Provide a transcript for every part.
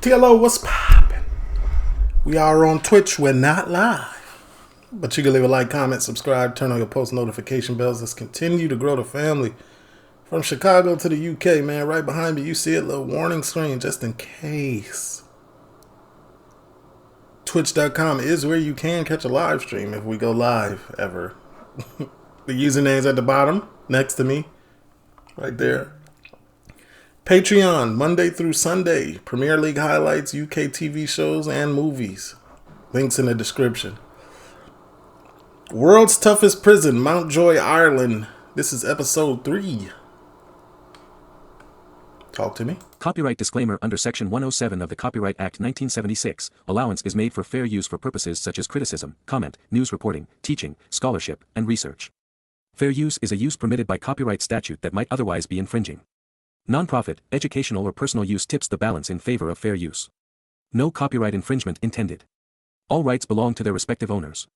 TLO, what's poppin'? We are on Twitch. We're not live, but you can leave a like, comment, subscribe, turn on your post notification bells. Let's continue to grow the family. From Chicago to the UK, man. Right behind me, you see a little warning screen just in case. Twitch.com is where you can catch a live stream if we go live ever. The username's at the bottom next to me, right there. Patreon, Monday through Sunday. Premier League highlights, UK TV shows, and movies. Links in the description. World's Toughest Prison, MountJoy, Ireland. This is episode 3. Talk to me. Copyright disclaimer. Under Section 107 of the Copyright Act 1976, allowance is made for fair use for purposes such as criticism, comment, news reporting, teaching, scholarship, and research. Fair use is a use permitted by copyright statute that might otherwise be infringing. Non-profit, educational or personal use tips the balance in favor of fair use. No copyright infringement intended. All rights belong to their respective owners.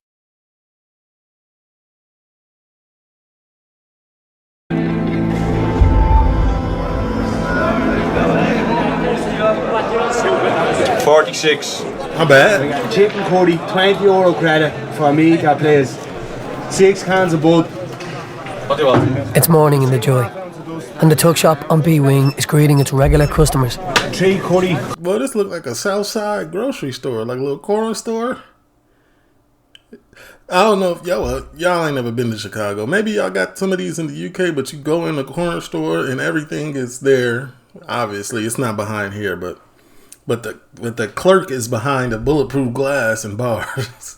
$46. Not bad. Chicken curry, €20 credit for me that plays 6 cans of bud. What do you want? It's morning in the Joy, and the tuck shop on B Wing is greeting its regular customers. 3 curry. Well, this look like a Southside grocery store, like a little corner store. I don't know if y'all ain't never been to Chicago. Maybe y'all got some of these in the UK, but you go in the corner store and everything is there. Obviously, it's not behind here, but the clerk is behind a bulletproof glass and bars.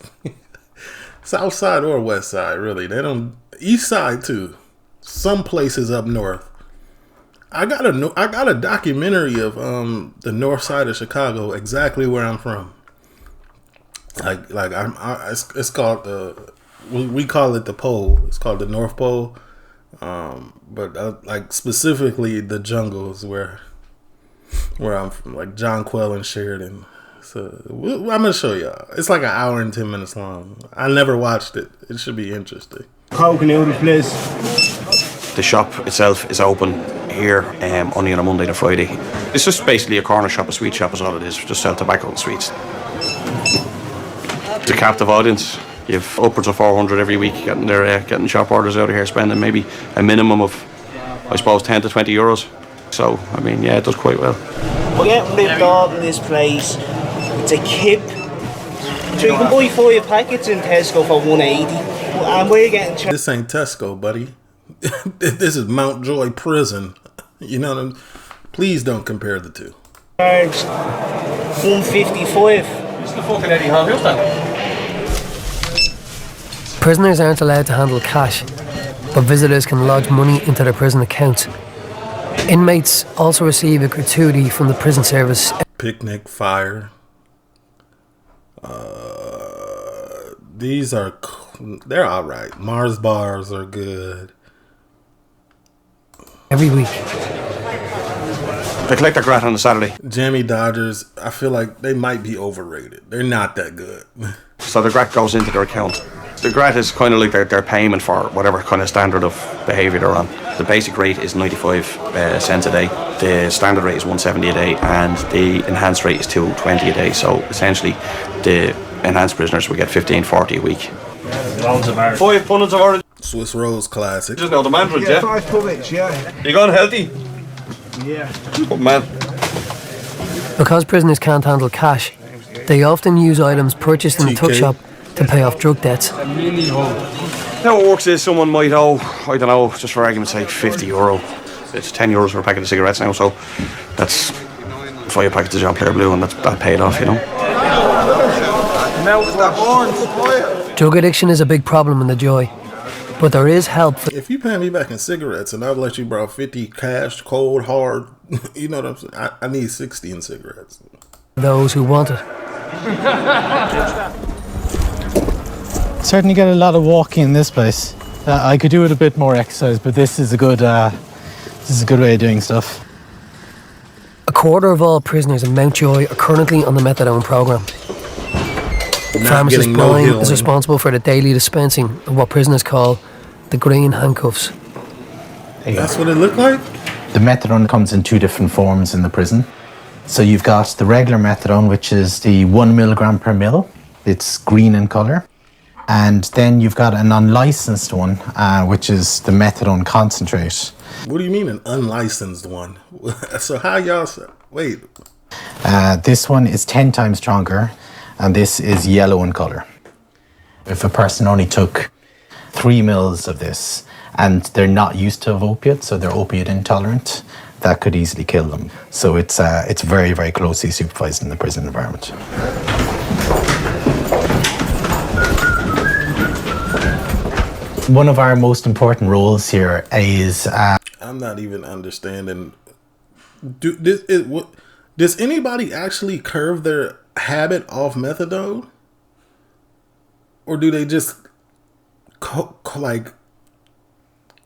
South side or west side, really. They don't. East side too. Some places up north. I got a documentary of the north side of Chicago, exactly where I'm from. It's called we call it the Pole. It's called the North Pole. But like specifically the jungle is where I'm from, like John Quell and Sheridan. So I'm gonna show y'all. It's like an hour and 10 minutes long. I never watched it. It should be interesting. Coke and noodle, please. The shop itself is open here only on a Monday to Friday. It's just basically a corner shop, a sweet shop is all it is. Just sell tobacco and sweets. It's a captive audience. You have upwards of 400 every week getting shop orders out of here, spending maybe a minimum of, I suppose, 10 to 20 euros. So, I mean, yeah, it does quite well. We're getting ripped off in this place. It's a kip. So you can buy 5 packets in Tesco for $1.80. And we're getting... This ain't Tesco, buddy. This is MountJoy prison. You know what I'm... Please don't compare the two. Charged $1.55. It's the fucking Eddie Hall. Who's that? Prisoners aren't allowed to handle cash, but visitors can lodge money into their prison accounts. Inmates also receive a gratuity from the prison service. Picnic, fire. These are... They're alright. Mars bars are good. Every week. They collect their grat on a Saturday. Jammy Dodgers, I feel like they might be overrated. They're not that good. So the grat goes into their account. The grat is kind of like their payment for whatever kind of standard of behaviour they're on. The basic rate is 95 cents a day. The standard rate is 170 a day, and the enhanced rate is 220 a day. So essentially, the enhanced prisoners will get 15.40 a week. 5 punnets of orange. Swiss Rolls classic. Just know the mandarin, yeah? 5 punnets, yeah. You gone healthy? Yeah. Good man. Because prisoners can't handle cash, they often use items purchased in the tuck shop to pay off drug debts. How it works is someone might owe, I don't know, just for argument's sake, €50. It's €10 for a packet of cigarettes now, so that's 5 packets of John Player Blue, and that paid off, you know. Drug addiction is a big problem in the Joy, but there is help for... If you pay me back in cigarettes and I'll let you borrow 50 cash, cold, hard, you know what I'm saying? I need 60 in cigarettes. those who want it. Certainly get a lot of walking in this place. I could do with a bit more exercise, but this is a good way of doing stuff. A quarter of all prisoners in MountJoy are currently on the Methadone programme. Pharmacist Brian is responsible for the daily dispensing of what prisoners call the green handcuffs. That's what it looked like? The methadone comes in two different forms in the prison. So you've got the regular methadone, which is the 1 milligram per mil. It's green in colour. And then you've got an unlicensed one, which is the methadone concentrate. What do you mean an unlicensed one? So how y'all... Wait. This one is 10 times stronger, and this is yellow in colour. If a person only took 3 mils of this, and they're not used to opiates, so they're opiate intolerant, that could easily kill them. So it's very, very closely supervised in the prison environment. One of our most important roles here is... I'm not even understanding. Does anybody actually curb their habit off methadone? Or do they just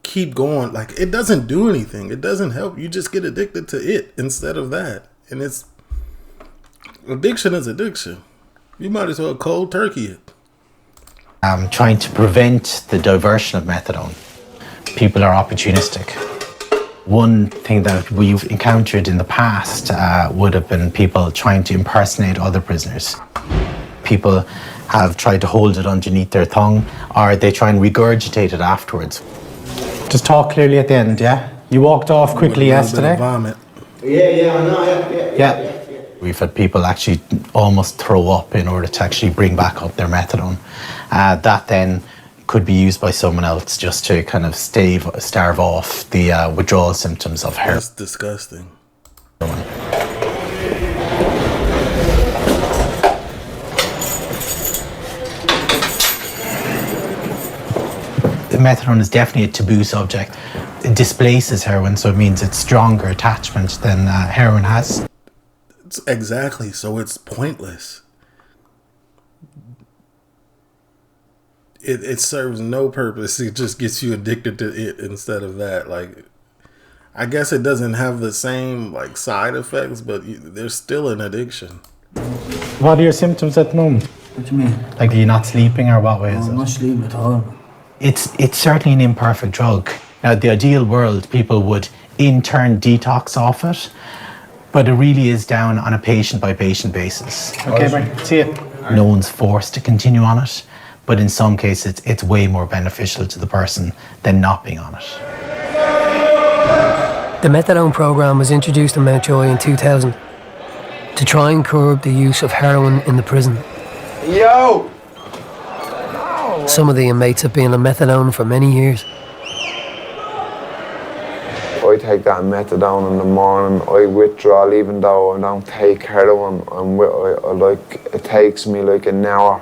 keep going? Like, it doesn't do anything. It doesn't help. You just get addicted to it instead of that. And it's... Addiction is addiction. You might as well cold turkey it. Trying to prevent the diversion of methadone. People are opportunistic. One thing that we've encountered in the past would have been people trying to impersonate other prisoners. People have tried to hold it underneath their tongue, or they try and regurgitate it afterwards. Just talk clearly at the end, yeah? You walked off quickly yesterday? Vomit. Yeah, I know, Yeah. We've had people actually almost throw up in order to actually bring back up their methadone. That then could be used by someone else just to kind of starve off the withdrawal symptoms of heroin. That's disgusting. Methadone is definitely a taboo subject. It displaces heroin, so it means it's stronger attachment than heroin has. Exactly, so it's pointless. It serves no purpose. It just gets you addicted to it instead of that. Like, I guess it doesn't have the same like side effects, but there's still an addiction. What are your symptoms at the moment? What do you mean? Like, are you not sleeping, or what way is it? I'm not sleeping at all. It's certainly an imperfect drug. Now, the ideal world, people would in turn detox off it, but it really is down on a patient-by-patient basis. Okay, Brian, see you. No one's forced to continue on it, but in some cases, it's way more beneficial to the person than not being on it. The methadone program was introduced in MountJoy in 2000 to try and curb the use of heroin in the prison. Yo! Some of the inmates have been on methadone for many years. I take that methadone in the morning. I withdraw, even though I don't take heroin. It takes me like an hour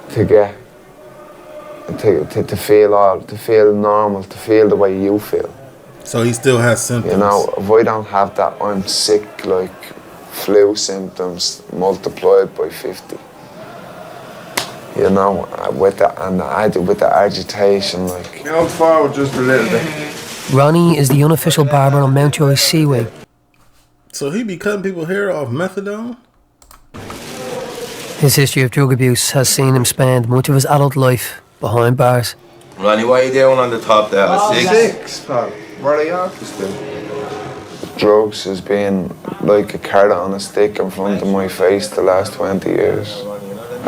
to get to feel normal, to feel the way you feel. So he still has symptoms. You know, if I don't have that, I'm sick, like flu symptoms multiplied by 50. You know, with the agitation, like. Go forward just a little bit. Ronnie is the unofficial barber on MountJoy's Sea Wing. So he be cutting people hair off methadone? His history of drug abuse has seen him spend much of his adult life behind bars. Ronnie, what are you doing on the top there? Six, pal. What are you after still? Drugs has been like a carrot on a stick in front of my face the last 20 years.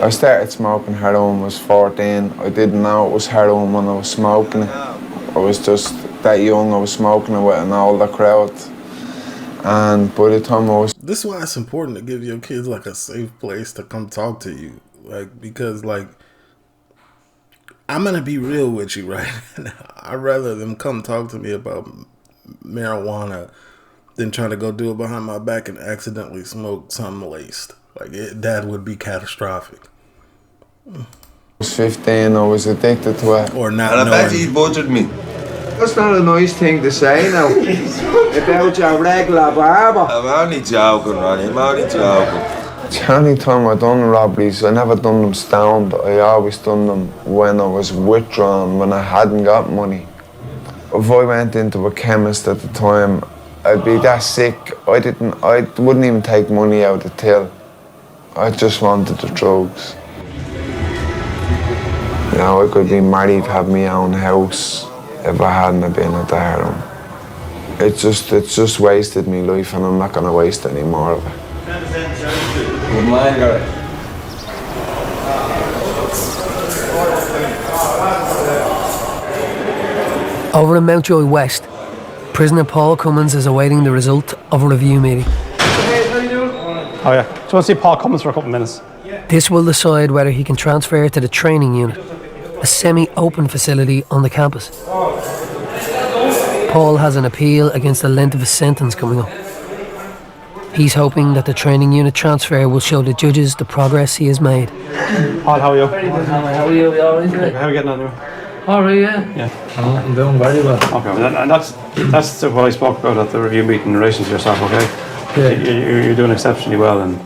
I started smoking heroin when I was 14. I didn't know it was heroin when I was smoking it. I was just that young, I was smoking it with an older crowd. And by the time I was... This is why it's important to give your kids like a safe place to come talk to you. Like, because like, I'm going to be real with you right now. I'd rather them come talk to me about marijuana than try to go do it behind my back and accidentally smoke something laced. Like, that would be catastrophic. I was 15, I was addicted to it. Or not And I bet knowing. he budgeted me. That's not a nice thing to say now. About your regular barber. I'm only joking, Ronnie. I'm only joking. The only time I done robberies, I never done them stoned. I always done them when I was withdrawn, when I hadn't got money. If I went into a chemist at the time, I'd be that sick. I wouldn't even take money out of the till. I just wanted the drugs. You know, I could be married, have my own house, if I hadn't been at the heroin. It's just wasted me life, and I'm not gonna waste any more of it. Over in MountJoy West, prisoner Paul Cummins is awaiting the result of a review meeting. Oh yeah, just want to see Paul Cummins for a couple of minutes. This will decide whether he can transfer to the training unit, a semi-open facility on the campus. Paul has an appeal against the length of his sentence coming up. He's hoping that the training unit transfer will show the judges the progress he has made. Paul, how are you? How are you? How are you? How are you getting on now? Alright, yeah. Yeah. I'm doing very well. Okay, and that's what I spoke about at the review meeting in relation to yourself, okay? Yeah. You're doing exceptionally well, and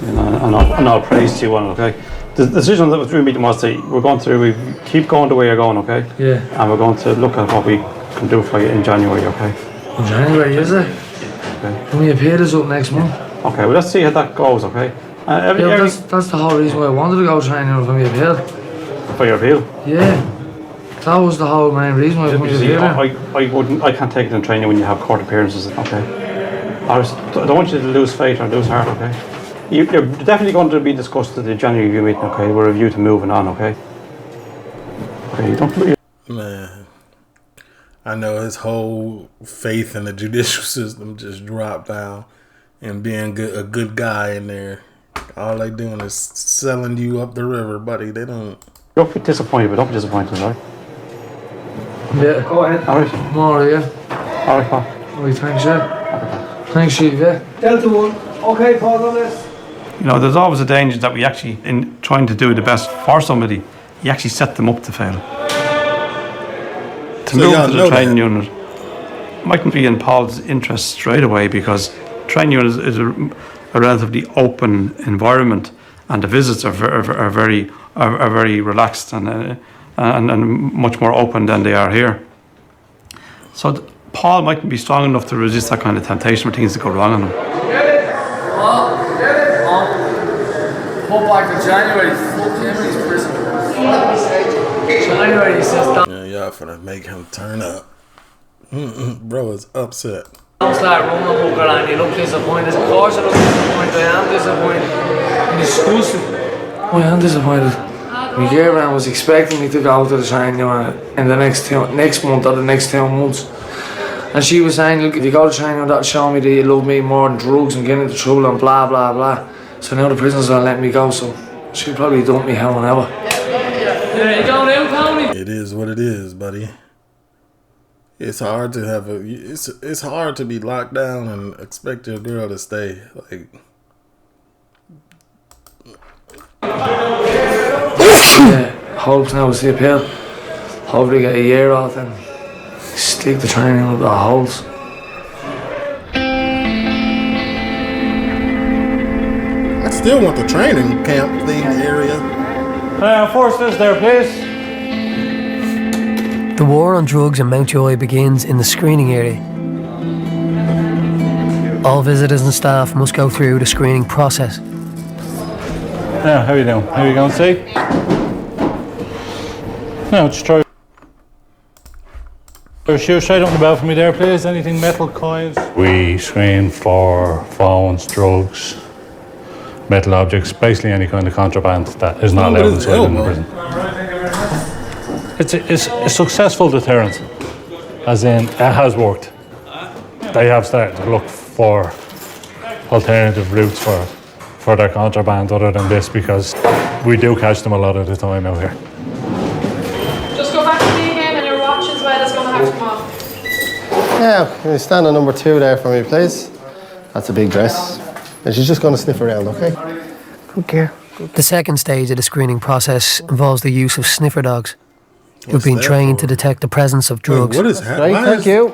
you know, and I'll praise to you on it, okay? The decision that the review meeting was that we're going through, we keep going the way you're going, okay? Yeah. And we're going to look at what we can do for you in January, okay? In January, is it? Okay. Can we appeal this up next month? Okay, well let's see how that goes, okay? That's the whole reason why I wanted to go training for me appeal. For your appeal? Yeah. That was the whole main reason why I wanted to appeal. I can't take it in training when you have court appearances, okay? I don't want you to lose faith or lose heart, okay? You're definitely going to be discussed at the January review meeting, okay? We're review to moving on, okay? Okay, you don't... Man, I know his whole faith in the judicial system just dropped down, and being a good guy in there, all they doing is selling you up the river, buddy. They don't... Don't be disappointed, but don't be disappointed, right? Yeah, go ahead. Alright. More, yeah. Alright, Paul. Alright, thanks, yeah. Thanks, Steve, yeah. Delta 1. Okay, Paul, on this. You know, there's always a danger that we actually, in trying to do the best for somebody, you actually set them up to fail. To move to the training unit mightn't be in Paul's interest straight away, because training unit is a relatively open environment, and the visits are very relaxed and much more open than they are here. So Paul mightn't be strong enough to resist that kind of temptation for things to go wrong on him. Go back to January. Fuck him in his prison. January, he says that. Yeah, y'all finna make him turn up. Bro is upset. Don't start running hooker and you look disappointed. Of course I look disappointed. I am disappointed. I'm disgusted. I am disappointed. My girlfriend was expecting me to go to the training unit in the next month or the next 2 months. And she was saying, look, if you go to training, that'll show me that you love me more than drugs and getting into trouble and blah, blah, blah. So now the prisoners are letting me go, so she'll probably dump me hell and ever. Yeah, you going out, Tony? It is what it is, buddy. It's hard to have it's hard to be locked down and expect your girl to stay. Like, yeah, hopes now is the appeal. Hopefully get a year off and stick the training with the holes. I still want the training camp thing area. Forces there, please. The war on drugs in MountJoy begins in the screening area. All visitors and staff must go through the screening process. Now, how are you doing? How are you going to see? Now, just try. Shoot straight up the bell for me there, please. Anything metal coils? We screen for phones, drugs, metal objects, basically any kind of contraband that is not allowed inside in the prison. It's a successful deterrent, as in it has worked. They have started to look for alternative routes for their contraband other than this, because we do catch them a lot of the time out here. Just go back to me again, and your watch as well is going to have to come off. Yeah, can you stand on number 2 there for me, please? That's a big dress. And she's just going to sniff around, okay? Good care. The second stage of the screening process involves the use of sniffer dogs, who've been trained to detect the presence of drugs. Wait, what is happening? Right, thank you.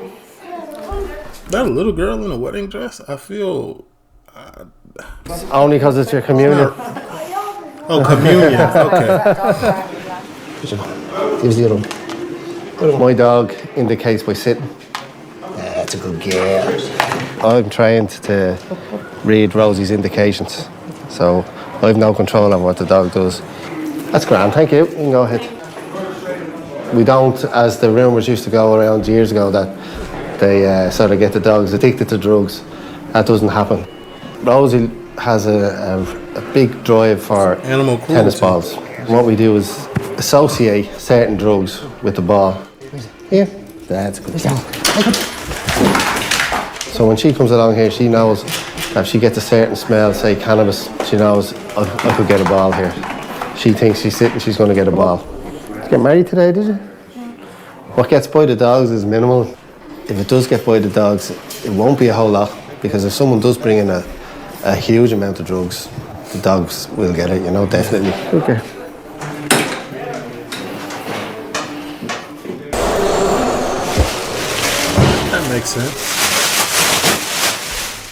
That a little girl in a wedding dress? I feel... Only because it's your communion. Oh, communion. Okay. Here's the other one. My dog indicates by sitting. That's a good girl. I'm trained to read Rosie's indications, so I've no control over what the dog does. That's grand, thank you. You can go ahead. We don't, as the rumours used to go around years ago, that They sort of get the dogs addicted to drugs. That doesn't happen. Rosie has a big drive for animal cruelty. Tennis balls. What we do is associate certain drugs with the ball. Here, that's good. So when she comes along here, she knows that if she gets a certain smell, say cannabis, she knows I could get a ball here. She thinks she's sitting, she's going to get a ball. Did you get married today, did you? What gets by the dogs is minimal. If it does get by the dogs, it won't be a whole lot, because if someone does bring in a huge amount of drugs, the dogs will get it, you know, definitely. Okay. That makes sense.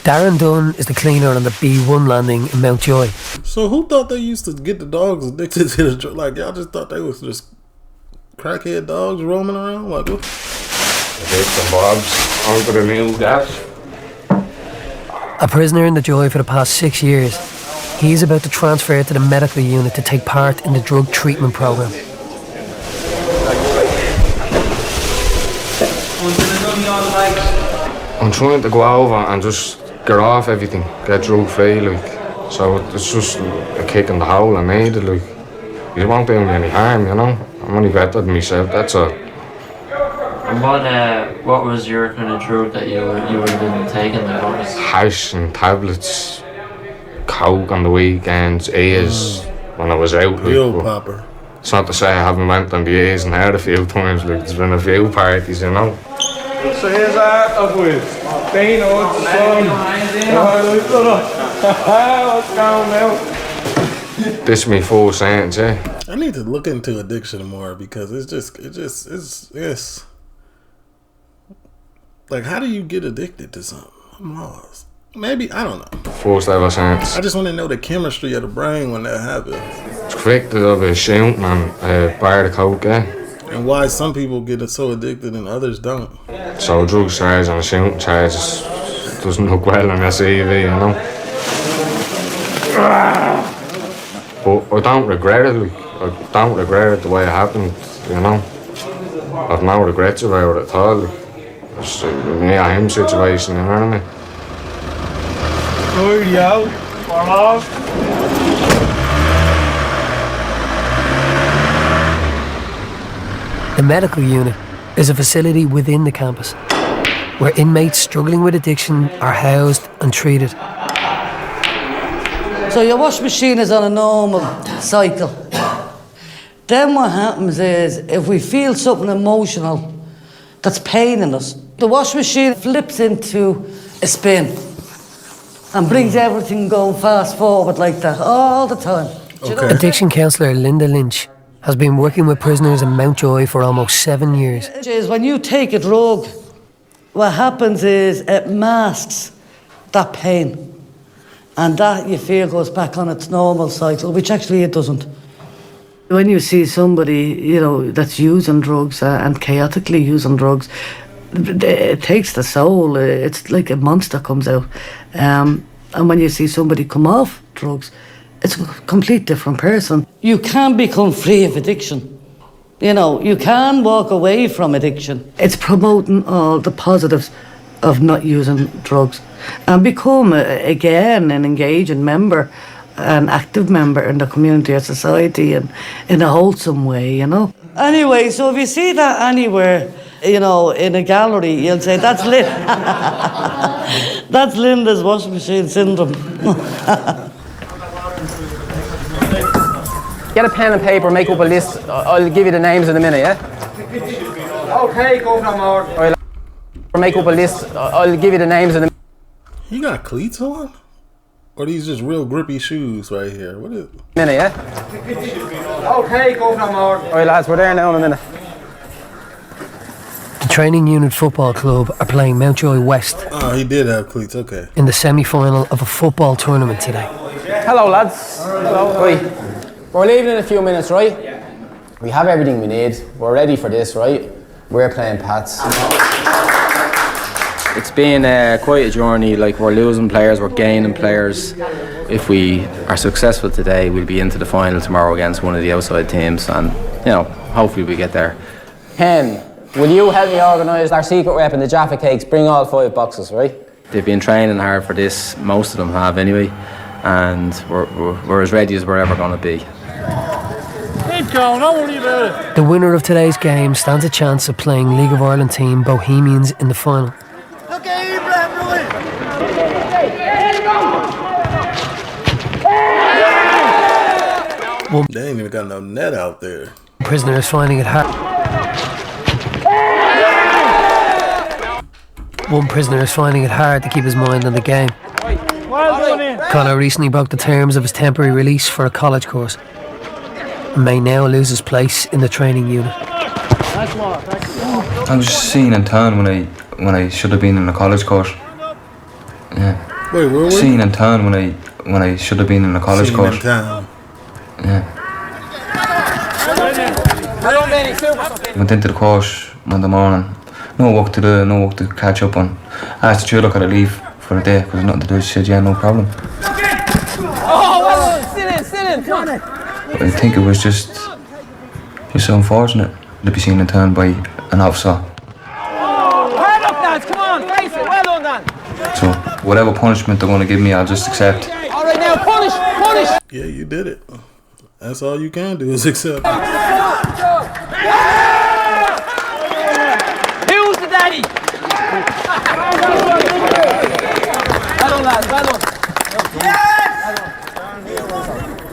Darren Dunn is the cleaner on the B1 landing in MountJoy. So who thought they used to get the dogs addicted to the drug? Like, y'all just thought they was just crackhead dogs roaming around? Like, what? Bits and bobs onto the new gas. A prisoner in the Joy for the past 6 years, he's about to transfer to the medical unit to take part in the drug treatment program. I'm trying to go over and just get off everything, get drug free, like. So it's just a kick in the hole I need it, like. It won't do me any harm, you know. I'm only better than myself, that's all. And what was your kind of drug that you would have been taking there? Hash and tablets, coke on the weekends, ears when I was out. Real popper. It's not to say I haven't went on the ears and heard a few times, like there's been a few parties, you know. So here's that up with Dino, what's going on? This is my full sentence, yeah. I need to look into addiction more, because it's like, how do you get addicted to something? I'm lost. Maybe, I don't know. First level sentence. I just want to know the chemistry of the brain when that happens. It's convicted of a shooting and a bar of coke, yeah. And why some people get so addicted and others don't. So drug charge and a shooting charge doesn't look well on your CV, you know. But I don't regret it, like. I don't regret it the way it happened, you know. I've no regrets about it at all. Like. It's a me or him situation, you know what I mean? Radio, we're off. The medical unit is a facility within the campus where inmates struggling with addiction are housed and treated. So your wash machine is on a normal cycle. Then what happens is, if we feel something emotional that's paining us, the wash machine flips into a spin and brings everything going fast forward like that all the time. Okay. Addiction counsellor Linda Lynch has been working with prisoners in MountJoy for almost 7 years. When you take a drug, what happens is it masks that pain, and that you feel goes back on its normal cycle, which actually it doesn't. When you see somebody, you know, that's using drugs and chaotically using drugs, it takes the soul. It's like a monster comes out. And when you see somebody come off drugs, it's a complete different person. You can become free of addiction. You know, you can walk away from addiction. It's promoting all the positives of not using drugs and become, again, an engaging member, an active member in the community or society, and in a wholesome way, you know. Anyway, so if you see that anywhere, you know, in a gallery, you'll say, that's that's Linda's washing machine syndrome. Get a pen and paper, make up a list. I'll give you the names in a minute, yeah? Okay, go for more. Make up a list. I'll give you the names in a minute. He got cleats on? Or these just real grippy shoes right here? What is it? Minute, yeah? Okay, go for more. Alright lads, we're there now in a minute. The training unit football club are playing MountJoy West. Oh, he did have cleats, okay. In the semi-final of a football tournament today. Hello lads. Hello. Right. We're leaving in a few minutes, right? We have everything we need. We're ready for this, right? We're playing Pats. It's been quite a journey. Like, we're losing players, we're gaining players. If we are successful today, we'll be into the final tomorrow against one of the outside teams, and you know, hopefully we get there. Ken, will you help me organise our secret weapon, the Jaffa cakes? Bring all 5 boxes, right? They've been training hard for this, most of them have anyway, and we're as ready as we're ever going to be. Keep going, don't worry about it. The winner of today's game stands a chance of playing League of Ireland team Bohemians in the final. They ain't even got no net out there. Prisoner is finding it hard. One prisoner is finding it hard to keep his mind on the game. Connor recently broke the terms of his temporary release for a college course and may now lose his place in the training unit. I was just seen in town when I should have been in a college course. Yeah. Wait, where were Seen in town when I should have been in a college course. in town. Yeah. Went into the course Monday morning. No work to do, no work to catch up on. I asked the tutor could I leave for a day because there's nothing to do. She said, yeah, no problem. Oh, well done. Sit in, come on. But I think it was just so unfortunate to be seen in town by an officer. Head up, lads, come on, face it, well done, Dan. So whatever punishment they're going to give me, I'll just accept. All right, now punish. Yeah, you did it. That's all you can do is accept it. Who's the daddy? Well done, lads, well done.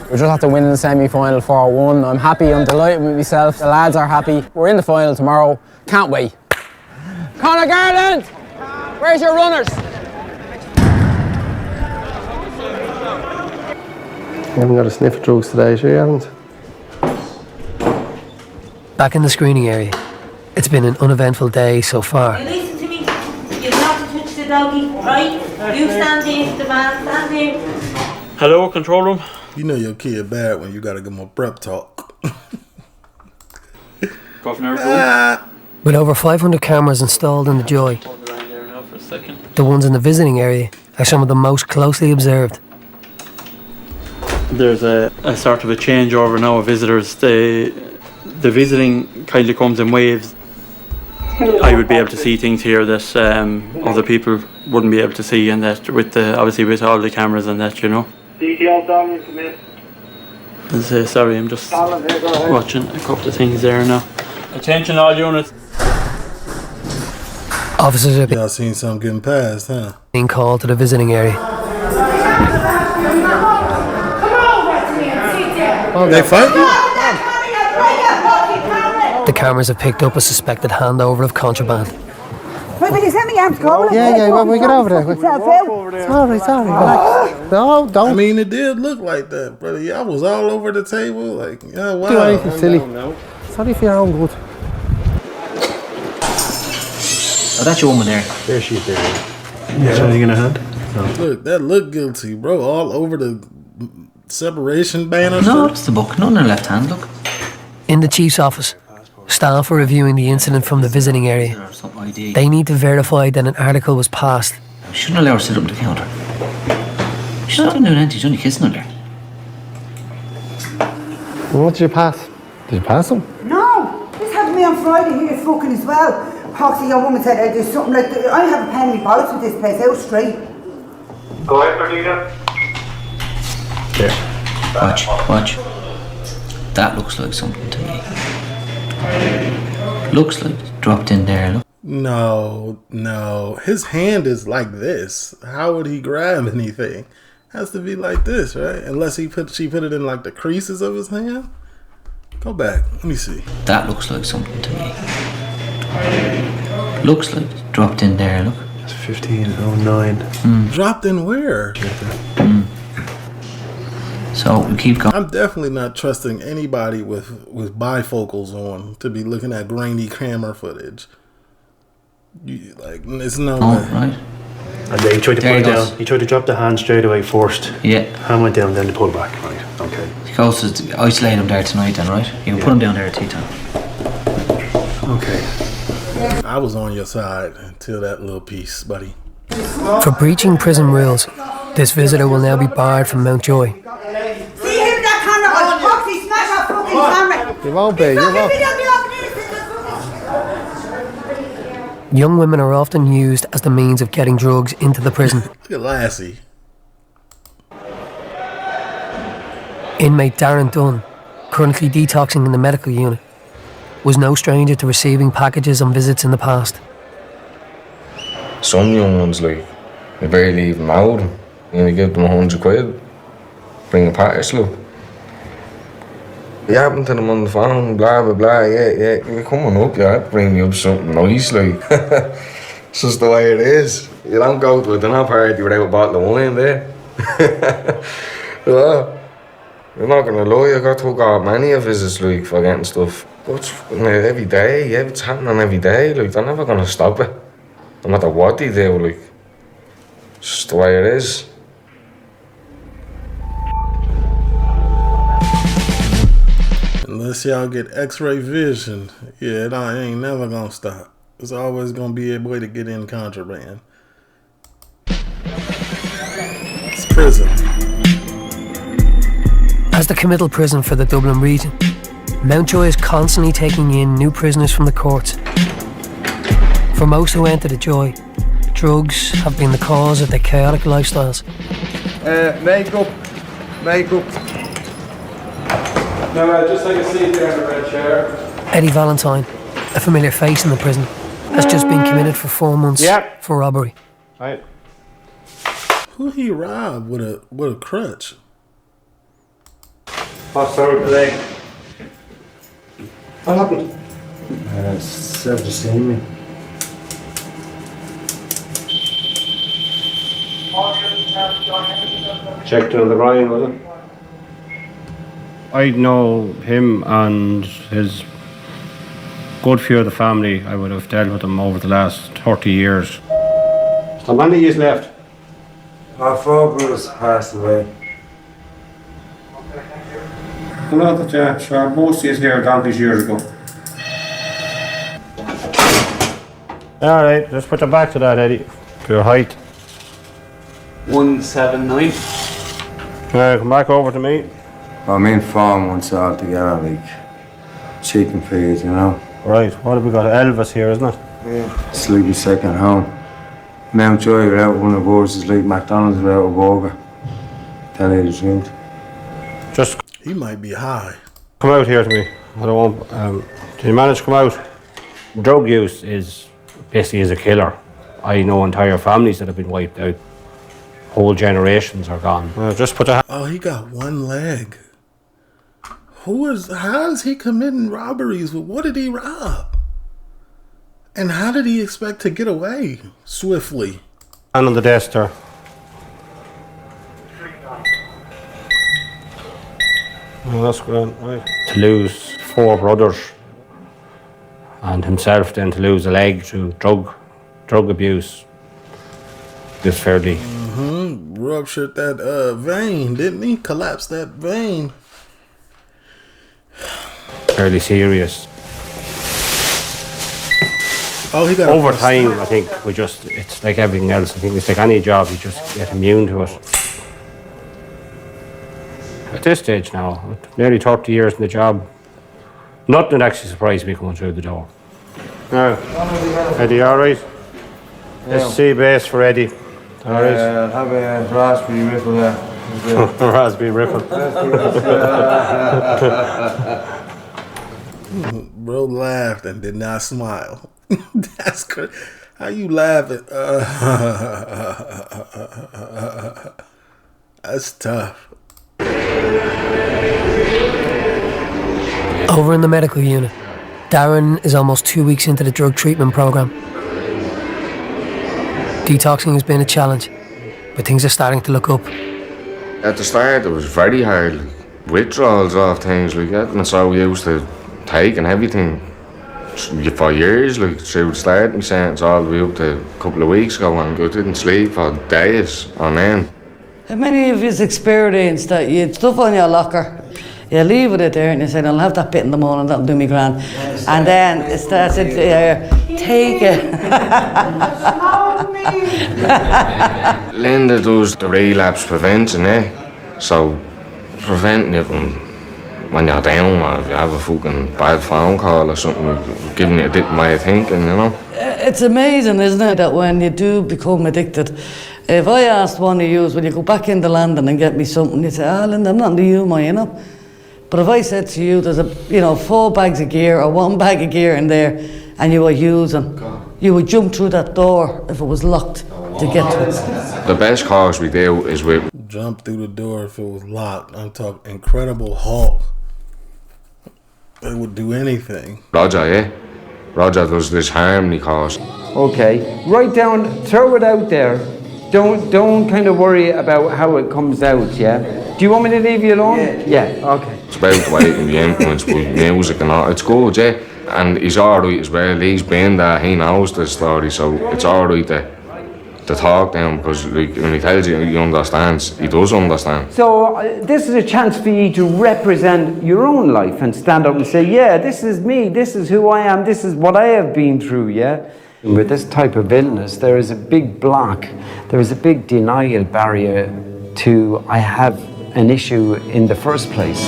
We just have to win in the semi-final 4-1. I'm happy, I'm delighted with myself. The lads are happy. We're in the final tomorrow. Can't wait. Conor Garland! Where's your runners? You haven't got a sniff of drugs today, sure you haven't? Back in the screening area, it's been an uneventful day so far. Listen to me, you've not to touch the doggy, right? You stand there, the man, stand there. Hello, control room. You know your kid bad when you gotta give him a prep talk. With over 500 cameras installed in the Joy, the ones in the visiting area are some of the most closely observed. There's a sort of a changeover now of visitors. The visiting kind of comes in waves. I would be able to see things here that other people wouldn't be able to see, and that obviously with all the cameras and that, you know. Sorry, I'm just watching a couple of things there now. Attention all units. Officers are Y'all seen something getting past, huh? being called to the visiting area. They fighting? The cameras have picked up a suspected handover of contraband. Wait, will you send me arms cover? Yeah, well, we get over there. Sorry, relax. No, don't. I mean, it did look like that, brother. Y'all was all over the table. Like, yeah, wow. Do anything silly. Sorry for your own good. Oh, that's your woman there. There she is there. Yeah. Is anything in her hand? No. Look, that looked guilty, bro. All over the separation banner. No, it's the book. Not in her left hand, look. In the chief's office, staff are reviewing the incident from the visiting area. They need to verify that an article was passed. We shouldn't allow her to sit up at the counter. She's not doing anything, she's only kissing her there. What did you pass? Did you pass them? No, this happened to me on Friday here smoking as well. Poxy, your woman said there's something like that. I have a pen in my pockets with this place out straight. Go ahead, Martina. There. Watch. That looks like something to me. Looks like it's dropped in there, look. No. His hand is like this. How would he grab anything? Has to be like this, right? Unless she put it in like the creases of his hand. Go back. Let me see. That looks like something to me. Looks like it's dropped in there, look. It's 1509. Dropped in where? So we keep going. I'm definitely not trusting anybody with bifocals on to be looking at grainy camera footage. It's no way. Right. And then he tried to put it down. He tried to drop the hand straight away first. Yeah. Hand went down, then to pull back. Right. Okay. He goes to isolate him there tonight, then, right? You can put him down there at tea time. Okay. I was on your side until that little piece, buddy. For breaching prison rules, this visitor will now be barred from MountJoy. See him, that camera, Poxy, smash that fucking camera. You won't be, Young women are often used as the means of getting drugs into the prison. Look at Lassie. Inmate Darren Dunn, currently detoxing in the medical unit, was no stranger to receiving packages on visits in the past. Some young ones, like, they barely even know them. You give them £100, bring a package, look. You happen to them on the phone, blah, blah, blah, yeah, you're coming up, yeah, bring you up something nice, like. It's just the way it is. You don't go to a dinner party without a bottle of wine there. Yeah. I'm not gonna lie, I got took out many of visits, like, for getting stuff. But every day, yeah, it's happening every day, like, they're never gonna stop it. No matter what they do, like. It's just the way it is. Unless y'all get x-ray vision, yeah, it ain't never gonna stop. There's always gonna be a way to get in contraband. It's prison. As the committal prison for the Dublin region, MountJoy is constantly taking in new prisoners from the courts. For most who enter the Joy, drugs have been the cause of their chaotic lifestyles. Makeup. No, just take a seat there in the red chair. Eddie Valentine, a familiar face in the prison, has just been committed for 4 months for robbery. Right. Who he robbed with a crutch? What's over today? What happened? Served to see me. Checked on the Ryan, was it? I know him and his good few of the family. I would have dealt with them over the last 30 years. How many years left? Our four brothers passed away. Well, that, sure, most of these here donkeys years ago. Alright, let's put your back to that, Eddie. To your height. 179. Alright, come back over to me. Well, me and Fawn once all together, like chicken feeds, you know. Right, what have we got? Elvis here, isn't it? Yeah. It's like your second home. MountJoy without one of ours is like McDonald's without a burger. Tell you the truth. Just. He might be high. Come out here to me. I don't want. Can you manage to come out? Drug use is basically a killer. I know entire families that have been wiped out. Whole generations are gone. Just put a. Oh, he got one leg. How is he committing robberies? What did he rob? And how did he expect to get away swiftly? Hand on the desk there. Oh, that's great, right. To lose 4 brothers and himself then to lose a leg through drug abuse is fairly. Ruptured that vein, didn't he? Collapsed that vein. Fairly serious. Oh, he got over time. I think it's like everything else. I think it's like any job, you just get immune to it. At this stage now, nearly 30 years in the job, nothing that actually surprised me coming through the door. Now, Eddie, all right? Yeah. SC base for Eddie. All right. Have a raspberry ripple there. Raspberry ripple. Bro laughed and did not smile. That's crazy. How you laughing? That's tough. Over in the medical unit, Darren is almost 2 weeks into the drug treatment program. Detoxing has been a challenge, but things are starting to look up. At the start, it was very hard. Withdrawals off things like that, and so we used to take and everything for years, like through the starting sentence all the way up to a couple of weeks ago, and I didn't sleep for days on end. How many of you experienced that you had stuff on your locker, you leave it there and you say, I'll have that bit in the morning, that'll do me grand. And then it starts to take it. Linda does the relapse prevention, so preventing it from when you're down or if you have a fucking bad phone call or something, giving you a different way of thinking, you know. It's amazing, isn't it, that when you do become addicted, if I asked one of you, will you go back into London and get me something, you'd say, Linda, I'm not into you, man, you know. But if I said to you, there's 4 bags of gear or 1 bag of gear in there, and you were using, you would jump through that door if it was locked to get to it. The best cause we do is we jump through the door if it was locked. I'm talking Incredible Hulk. They would do anything. Roger, yeah. Roger does this harmony cause. Okay, write down, throw it out there. Don't kind of worry about how it comes out, yeah? Do you want me to leave you alone? Yeah, okay. It's about the way and the influence with music and all. It's good, yeah. And he's alright as well. He's been there, he knows the story, so it's alright to talk to him, because when he tells you he understands, he does understand. So this is a chance for you to represent your own life and stand up and say, yeah, this is me, this is who I am, this is what I have been through, yeah? With this type of illness, there is a big block, there is a big denial barrier to I have an issue in the first place.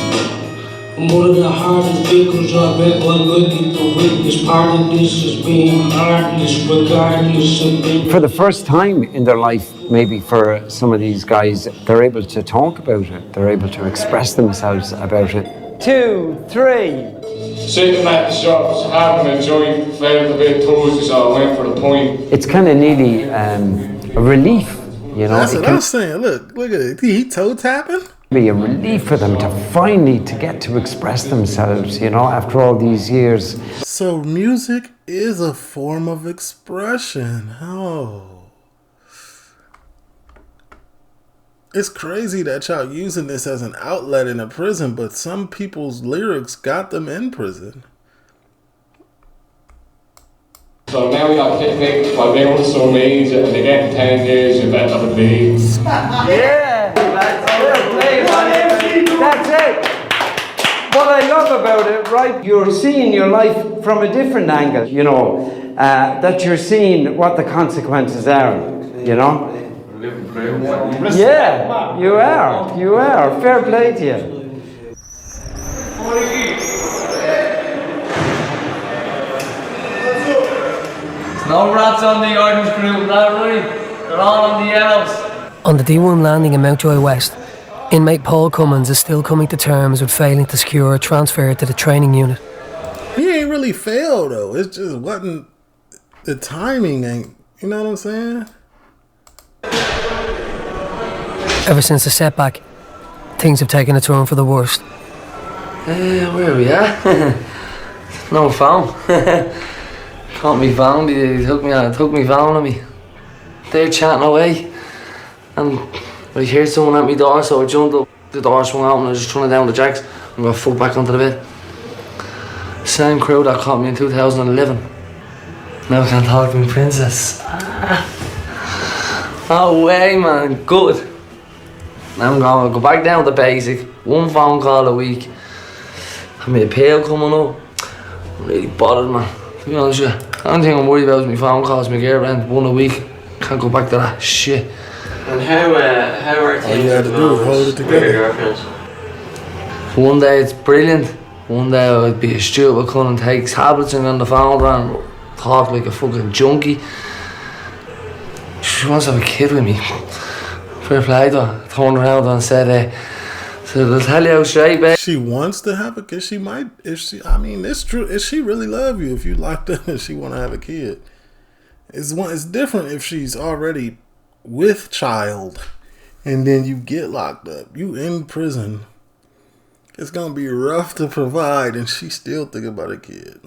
More than the hardest vehicles I bet one look at the witness part of this is being heartless regardless of being. For the first time in their life, maybe for some of these guys, they're able to talk about it, they're able to express themselves about it. 2, 3. Sitting at the shops, having a joint, felt a bit toasty, so I went for the point. It's kind of nearly a relief, you know. That's what I'm saying. Look at it. He toe tapping. Be a relief for them to finally to get to express themselves, you know, after all these years. So music is a form of expression. Oh. It's crazy that y'all using this as an outlet in a prison, but some people's lyrics got them in prison. So now we got picnic, I've been on some means, and they get 10 years, you better believe. Yeah, that's it. What I love about it, right, you're seeing your life from a different angle, you know, that you're seeing what the consequences are, you know. Yeah, you are. Fair play to you. No rats on the orange group, that right? They're all on the yellows. On the D1 landing in MountJoy West, inmate Paul Cummins is still coming to terms with failing to secure a transfer to the training unit. He ain't really failed though. It's just wasn't the timing ain't. You know what I'm saying? Ever since the setback, things have taken a turn for the worst. Where are we at? No phone. Caught me phone. He took me phone on me. They're chatting away, and I heard someone at my door, so I jumped up. The door swung out, and I was just turning down the jacks and got fucked back onto the bed. Same crew that caught me in 2011. Now I can't talk to me princess. No way, man. Good. Now I'm going to go back down to basic. 1 phone call a week. Have my appeal coming up. I'm really bothered, man. To be honest with you, the only thing I'm worried about is my phone calls, my gear rent, 1 a week. Can't go back to that shit. And how are things all you had to do is hold it together. One day it's brilliant. One day I'd be a stupid cunt and take tablets and on the phone and talk like a fucking junkie. She wants to have a kid with me. Fair play to her. Turned around and said, so I'll tell you how straight, babe. She wants to have a kid. She might, it's true. If she really love you, if you locked up and she want to have a kid. It's different if she's already with child and then you get locked up. You in prison. It's going to be rough to provide and she still thinking about a kid.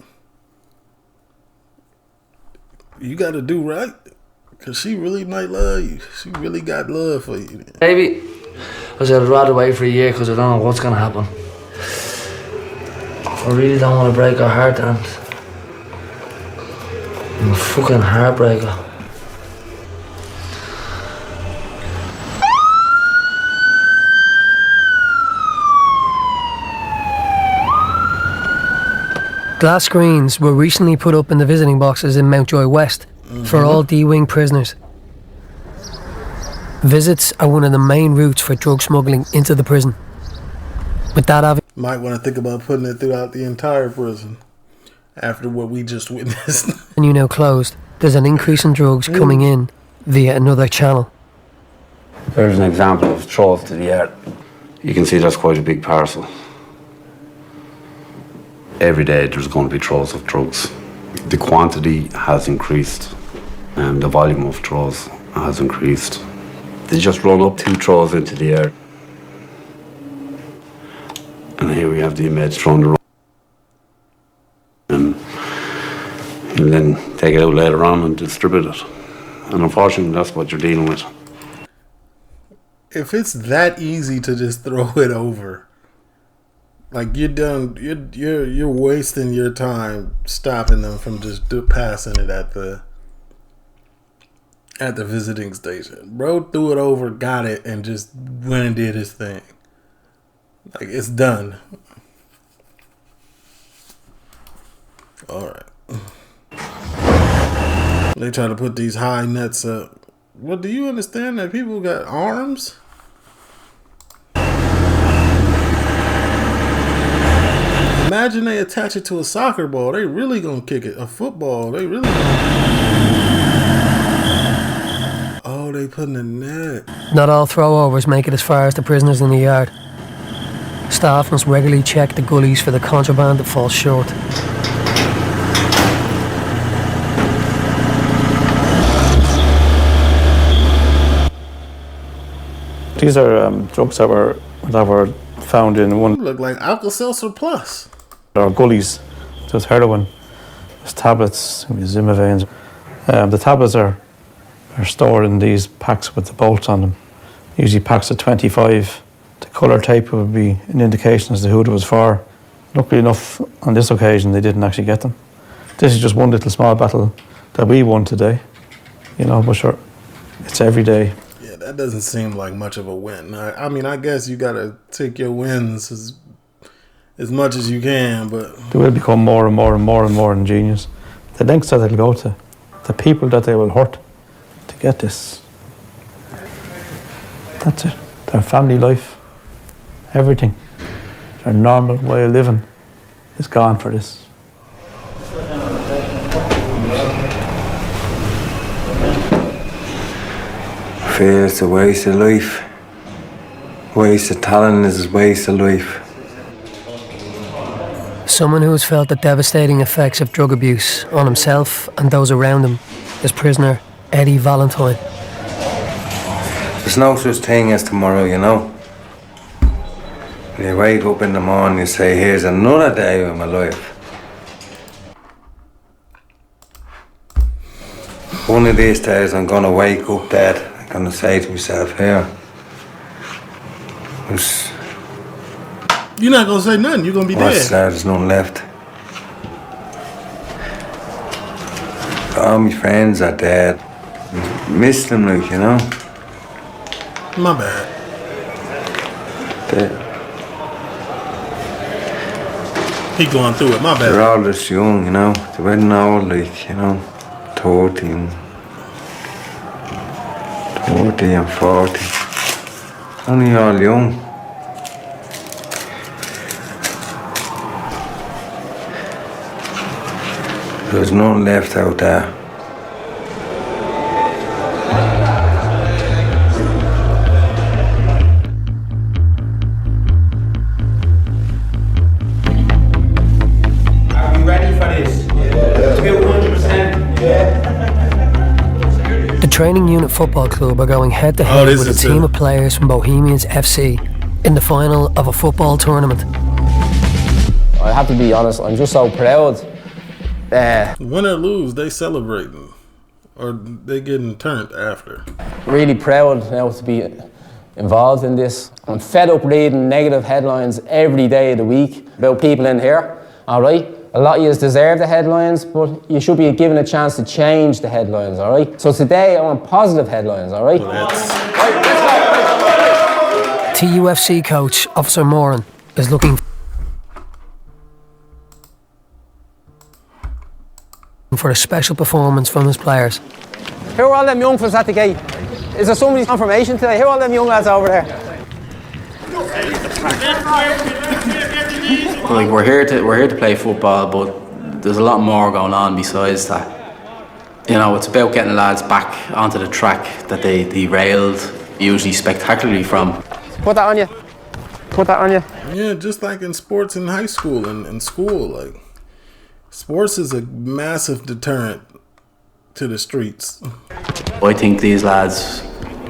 You got to do right. Because she really might love you. She really got love for you. Baby, I said I'd rather wait for a year because I don't know what's going to happen. I really don't want to break her heart, and I'm a fucking heartbreaker. Glass screens were recently put up in the visiting boxes in MountJoy West for all D-Wing prisoners. Visits are one of the main routes for drug smuggling into the prison. With that Might want to think about putting it throughout the entire prison after what we just witnessed. And you now closed, there's an increase in drugs coming in via another channel. There's an example of throws to the air. You can see that's quite a big parcel. Every day there's going to be throws of drugs. The quantity has increased and the volume of throws has increased. They just roll up 2 throws into the air. And here we have the inmates throwing the and then take it out later on and distribute it. And unfortunately, that's what you're dealing with. If it's that easy to just throw it over, like you're done, you're wasting your time stopping them from just passing it at the visiting station. Bro threw it over, got it, and just went and did his thing. Like, it's done. Alright. They try to put these high nets up. Well, do you understand that people got arms? Imagine they attach it to a soccer ball. They really gonna kick it. A football. They really gonna... Oh, they put in a net. Not all throwovers make it as far as the prisoners in the yard. Staff must regularly check the gullies for the contraband that falls short. These are drugs that were found in one. Look like Alka-Seltzer Plus. There are gullies. There's heroin. There's tablets. There's Zimmervanes. The tablets are stored in these packs with the bolts on them. Usually packs of 25. The colour tape would be an indication as to who it was for. Luckily enough, on this occasion, they didn't actually get them. This is just one little small battle that we won today. You know, but sure, it's every day. Yeah, that doesn't seem like much of a win. I mean, I guess you gotta take your wins as much as you can, but they will become more and more and more and more ingenious. The lengths that they'll go to, the people that they will hurt to get this. That's it. Their family life, everything, their normal way of living is gone for this. Fear is a waste of life. Waste of talent is a waste of life. Someone who has felt the devastating effects of drug abuse on himself and those around him is prisoner Eddie Valentine. There's no such thing as tomorrow, you know. When you wake up in the morning, you say, here's another day of my life. One of these days I'm gonna wake up dead. I'm gonna say to myself, here. You're not gonna say nothing, you're gonna be dead. There's nothing left. All my friends are dead. Miss them, like, you know. My bad. He going through it, my bad. They're all just young, you know. They weren't old, like, you know, 30 and 40. Only all young. There's none left out there. Are we ready for this? Yeah. 200%. Yeah. The training unit football club are going head to head with a team of players from Bohemians FC in the final of a football tournament. I have to be honest, I'm just so proud. Win or lose, they celebrating, or they getting turned after. Really proud now to be involved in this. I'm fed up reading negative headlines every day of the week about people in here, all right? A lot of you deserve the headlines, but you should be given a chance to change the headlines, all right? So today I want positive headlines, all right? TUFC coach Officer Moran is looking for a special performance from his players. Who are all them young fellas at the gate? Is there somebody's confirmation today? Who are all them young lads over there? Like we're here to play football, but there's a lot more going on besides that. You know, it's about getting lads back onto the track that they derailed, usually spectacularly from. Put that on you. Put that on you. Yeah, just like in sports in high school and in school, like sports is a massive deterrent to the streets. I think these lads,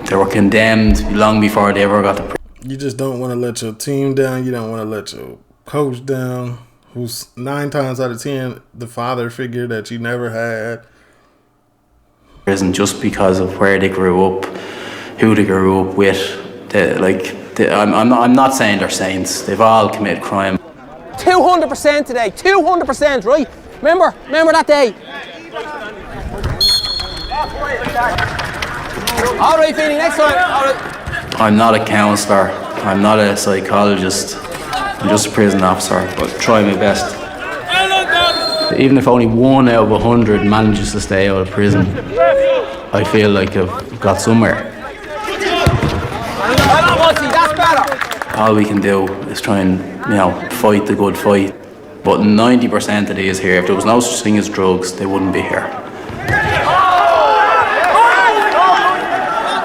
they were condemned long before they ever got to prison. You just don't want to let your team down. You don't want to let your coach down, who's 9 times out of 10 the father figure that you never had. Prison just because of where they grew up, who they grew up with. I'm not saying they're saints. They've all committed crime. 200% today. 200%, right? Remember that day. All right, Finny, next time. All right. I'm not a counsellor. I'm not a psychologist. I'm just a prison officer, but try my best. Even if only 1 out of 100 manages to stay out of prison, I feel like I've got somewhere. That's better. All we can do is try and, fight the good fight. But 90% of these here, if there was no such thing as drugs, they wouldn't be here.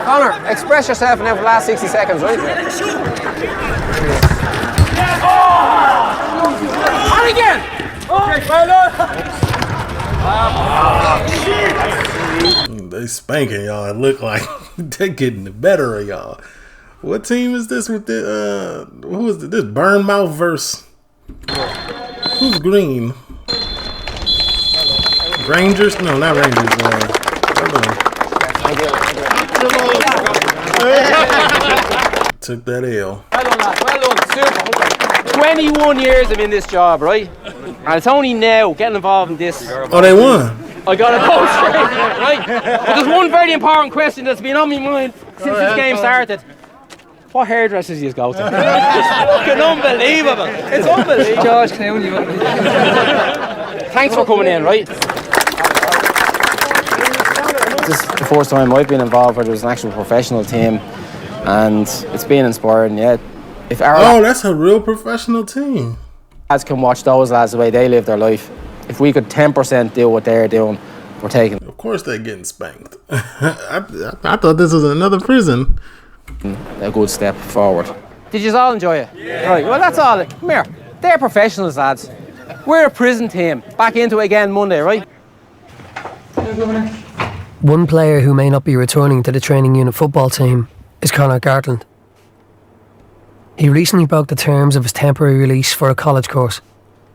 Connor, express yourself now for the last 60 seconds, right? On again! They spanking y'all. It look like they're getting the better of y'all. What team is this with the who is this Burnmouth verse? Who's green? Rangers? No, not Rangers. Took that L. Well done, lad. Well done. Super. 21 years I'm in this job, right? And it's only now getting involved in this. Oh, they won. I got to go straight, right? But there's one very important question that's been on my mind since this game started. What hairdressers do you go to? It's fucking unbelievable. It's unbelievable. George Clooney. Thanks for coming in, right? This is the first time I've been involved where there's an actual professional team, and it's been inspiring, yeah. If our that's a real professional team. Lads can watch those lads the way they live their life. If we could 10% do what they're doing, we're taking. Of course they're getting spanked. I thought this was another prison. A good step forward. Did you all enjoy it? Yeah. Right, well that's all. Come here. They're professionals, lads. We're a prison team. Back into it again Monday, right? One player who may not be returning to the training unit football team is Conor Gartland. He recently broke the terms of his temporary release for a college course.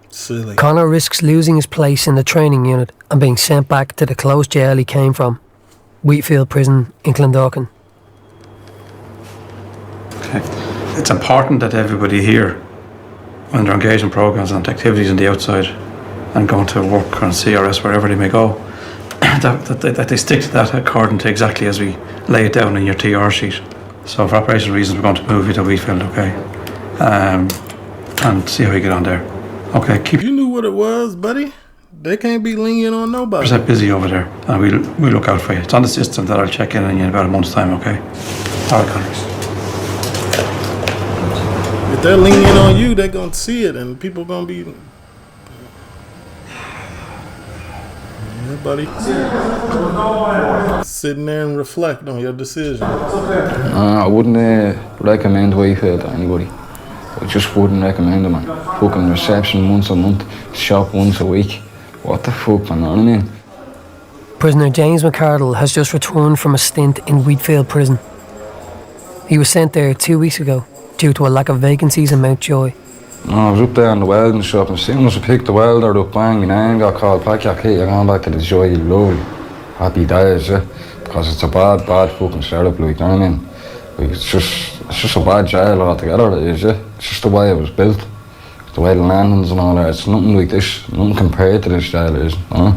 Silly. Conor risks losing his place in the training unit and being sent back to the closed jail he came from, Wheatfield Prison in Clondalkin. Okay. It's important that everybody here, when they're engaged in programs and activities on the outside and going to work or CRS, wherever they may go, that they stick to that according to exactly as we lay it down in your TR sheet. So for operational reasons, we're going to move you to Wheatfield, okay? And see how you get on there. Okay, You knew what it was, buddy. They can't be lenient on nobody. Keep busy over there, and we'll look out for you. It's on the system that I'll check in on you in about a month's time, okay? All right, Connor. If they're lenient on you, they're going to see it, and people going to be... Yeah, buddy. Sitting there and reflect on your decision. I wouldn't recommend Wayfield to anybody. I just wouldn't recommend it, man. Fucking reception once a month, shop once a week. What the fuck, man, you know what I mean? Prisoner James McCardle has just returned from a stint in Wheatfield Prison. He was sent there 2 weeks ago due to a lack of vacancies in MountJoy. I was up there in the welding shop, and as soon as I picked the welder up, bang, my name got called, pack your kit, you're going back to the Joy, lovely. Happy days, yeah. Because it's a bad fucking setup, like, you know what I mean? Like, it's just a bad jail altogether, it is, yeah. It's just the way it was built. The way the landings and all that, it's nothing like this, nothing compared to this jail, it is, you know?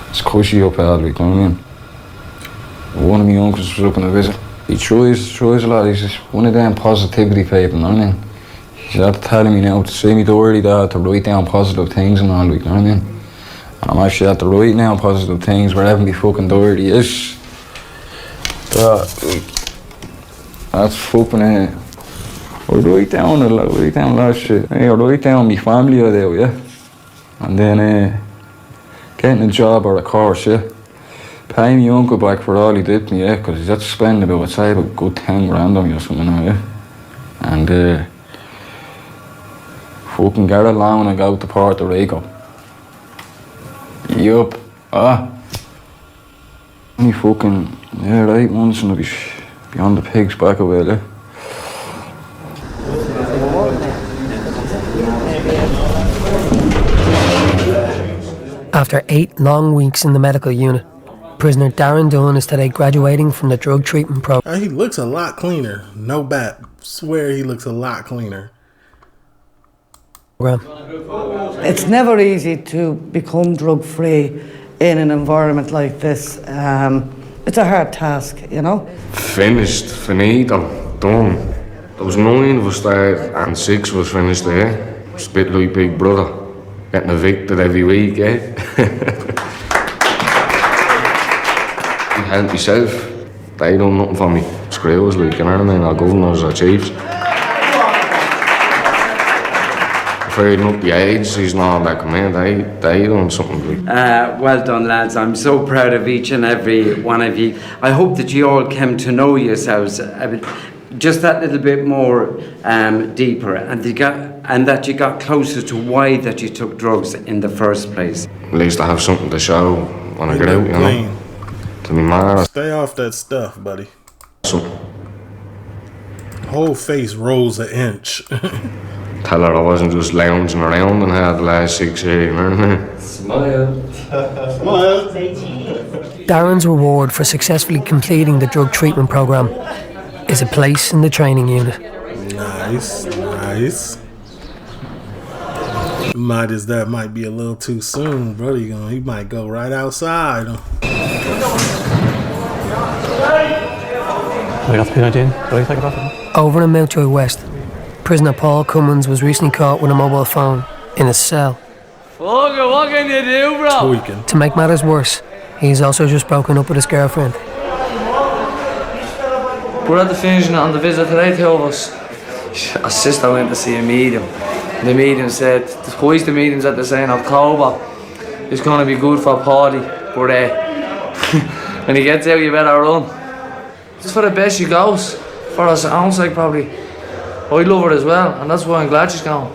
It's cushy up there, like, you know what I mean? One of my uncles was up on a visit. He tries a lot, he's just one of them positivity people, you know what I mean? He's had to tell me now to see me dirty dad, to write down positive things and all, like, you know what I mean? And I'm actually at the write down positive things wherever me fucking dirty is. That's fucking I write down a lot of shit. I write down my family I do, yeah. And then getting a job or a course, yeah. Pay my uncle back for all he did to me, yeah, because he's had to spend about, I'd say, about a good 10 grand on me or something now, yeah. And fucking get a loan and go to Puerto Rico. Yup. Only fucking, 8 months and I'll be on the pigs back a while, yeah. After 8 long weeks in the medical unit, prisoner Darren Dunn is today graduating from the drug treatment program. He looks a lot cleaner. No bat. Swear he looks a lot cleaner. It's never easy to become drug-free in an environment like this. It's a hard task, you know? Finished, finito, done. There was 9 of us there and 6 of us finished there. It's a bit like Big Brother. Getting evicted every week, eh? I help myself. They done nothing for me. Screws, like, you know what I mean? Our governors, our chiefs. Trading up the agencies and all that come in, they done something like. Well done, lads. I'm so proud of each and every one of you. I hope that you all came to know yourselves just that little bit more deeper, and that you got closer to why that you took drugs in the first place. At least I have something to show when I get out, you know. To me, man. Stay off that stuff, buddy. Whole face rose an inch. Tell her I wasn't just lounging around and had the last 6 years, you know what I mean? Smile. Smile. Darren's reward for successfully completing the drug treatment program is a place in the training unit. Nice, nice. That might be a little too soon, brother. He might go right outside. I got the P19. Do I take it off? Over in MountJoy West, prisoner Paul Cummins was recently caught with a mobile phone in his cell. What can you do, bro? Tweaking. To make matters worse, he's also just broken up with his girlfriend. We're at the finishing on the visit today, two of us. Our sister went to see a medium. The medium said, twice the mediums at the saying October is going to be good for a party, but when he gets out you better run. It's for the best she goes, for her own sake probably. I love her as well, and that's why I'm glad she's gone.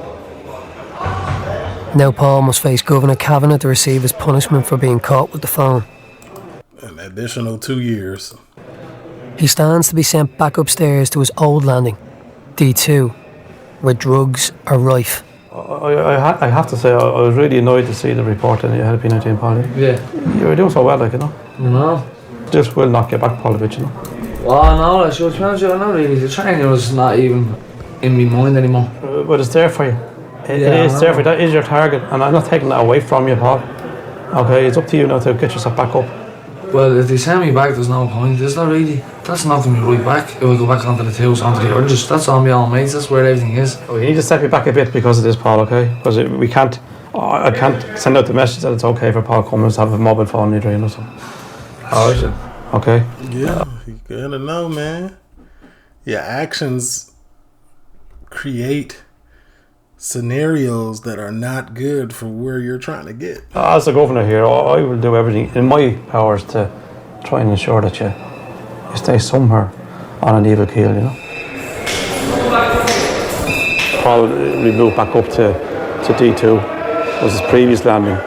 Now Paul must face Governor Kavanagh to receive his punishment for being caught with the phone. An additional 2 years. He stands to be sent back upstairs to his old landing, D2, where drugs are rife. I have to say, I was really annoyed to see the report that you had a P19, Paul. Yeah. You were doing so well, like, you know. No. This will knock you back, Paul, a bit, you know. Well, no, I should be honest with you, not really. The training was not even in my mind anymore. But it's there for you. It is there for you. That is your target, and I'm not taking that away from you, Paul. Okay, it's up to you now to get yourself back up. Well, if they send me back, there's no point. There's not really. That's knocking me right back. If I go back onto the twos, onto the urges, that's on my own mates. That's where everything is. We need to step you back a bit because of this, Paul, okay? Because we can't. I can't send out the message that it's okay for Paul Cummins to have a mobile phone in your drain or something. Alright. Okay? Yeah, you gotta know, man. Your actions create scenarios that are not good for where you're trying to get. As the governor here, I will do everything in my powers to try and ensure that you stay somewhere on an even keel, you know. Paul we moved back up to D2 was his previous landing.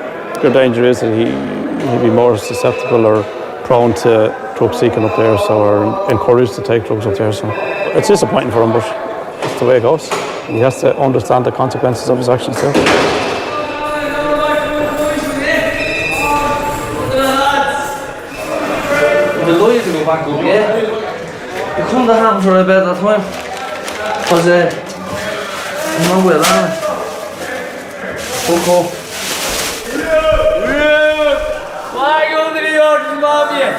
The danger is that he'd be more susceptible or prone to drug seeking up there, so or encouraged to take drugs up there. So it's disappointing for him, but that's the way it goes. He has to understand the consequences of his actions too. The lawyer to go back up, yeah? You couldn't have happened for a better time. Because, I'm not well, am I? Fuck off. Why go to the orders, Mafia?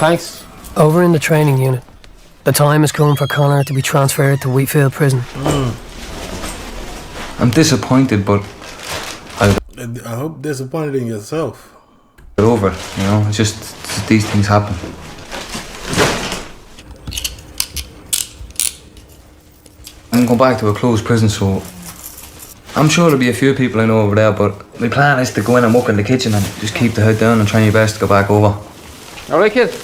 Thanks. Over in the training unit, the time has come for Connor to be transferred to Wheatfield Prison. I'm disappointed, but I hope disappointed in yourself. Get over it, you know. It's just these things happen. I'm going back to a closed prison, so I'm sure there'll be a few people I know over there, but my plan is to go in and work in the kitchen and just keep the head down and try your best to go back over. All right, kid.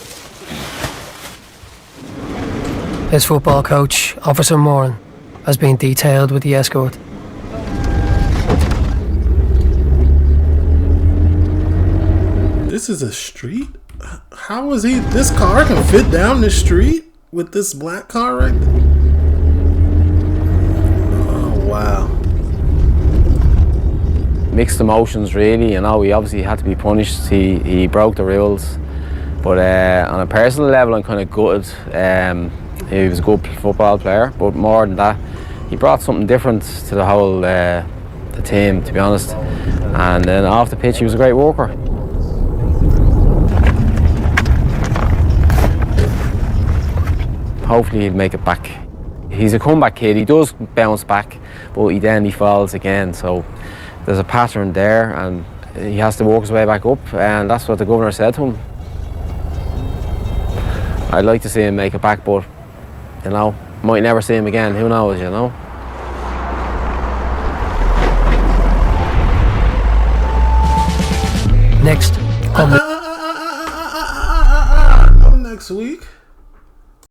His football coach, Officer Moran, has been detailed with the escort. This is a street? How is he? This car can fit down this street with this black car right there? Oh, wow. Mixed emotions, really. You know, he obviously had to be punished. He broke the rules. But on a personal level, I'm kind of gutted. He was a good football player, but more than that, he brought something different to the whole the team, to be honest. And then off the pitch, he was a great worker. Hopefully he'll make it back. He's a comeback kid. He does bounce back, but he falls again. So there's a pattern there, and he has to work his way back up, and that's what the governor said to him. I'd like to see him make it back, but you know, might never see him again. Who knows, you know? Next. Next week.